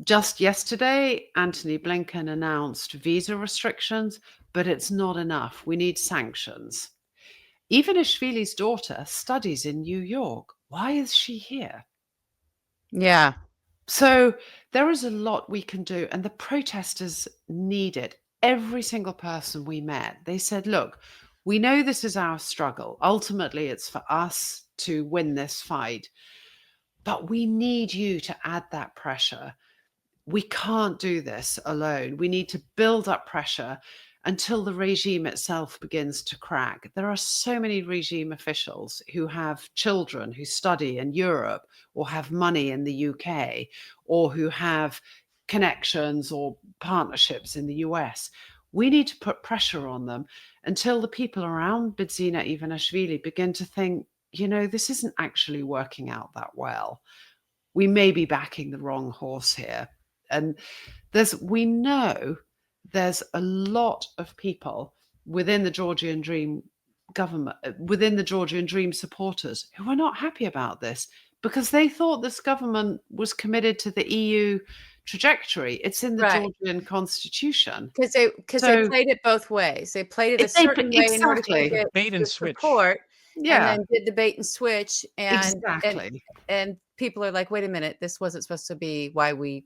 Just yesterday, Antony Blinken announced visa restrictions, but it's not enough. We need sanctions. Ivanishvili's daughter studies in New York. Why is she here? Yeah. So there is a lot we can do, and the protesters need it. Every single person we met, they said, look, we know this is our struggle. Ultimately, it's for us to win this fight, but we need you to add that pressure. We can't do this alone. We need to build up pressure until the regime itself begins to crack. There are so many regime officials who have children who study in Europe or have money in the UK or who have connections or partnerships in the US. We need to put pressure on them until the people around Bidzina Ivanishvili begin to think, this isn't actually working out that well. We may be backing the wrong horse here. And we know there's a lot of people within the Georgian Dream government, within the Georgian Dream supporters who are not happy about this because they thought this government was committed to the EU trajectory. It's in the Right. Georgian constitution. Because they played it both ways. They played it a certain way in order to Exactly. get Bait and the switch. support, and Yeah, then did the bait and switch, exactly. and people are like, wait a minute, this wasn't supposed to be why we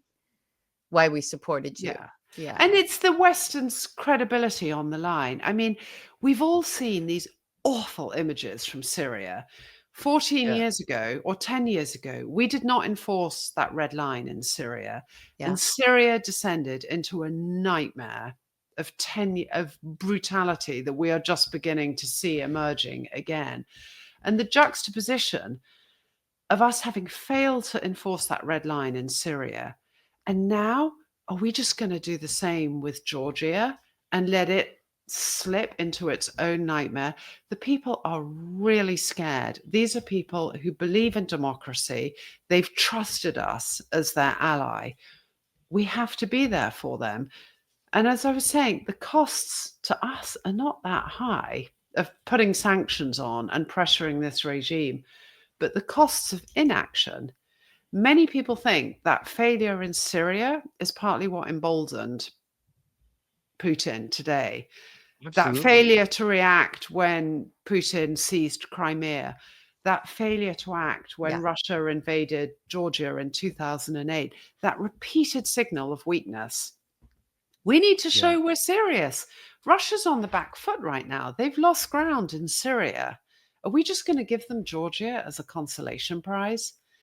supported you. Yeah. Yeah. And it's the Western's credibility on the line. I mean, we've all seen these awful images from Syria. 14 Yeah. years ago or 10 years ago, we did not enforce that red line in Syria. Yeah. And Syria descended into a nightmare of brutality that we are just beginning to see emerging again. And the juxtaposition of us having failed to enforce that red line in Syria, and now are we just going to do the same with Georgia and let it slip into its own nightmare? The people are really scared. These are people who believe in democracy. They've trusted us as their ally. We have to be there for them. And as I was saying, the costs to us are not that high of putting sanctions on and pressuring this regime. But the costs of inaction, many people think that failure in Syria is partly what emboldened Putin today. That Absolutely. failure to react when Putin seized Crimea, that failure to act when Yeah. Russia invaded Georgia in 2008, that repeated signal of weakness. We need to Yeah. show we're serious. Russia's on the back foot right now. They've lost ground in Syria. Are we just going to give them Georgia as a consolation prize?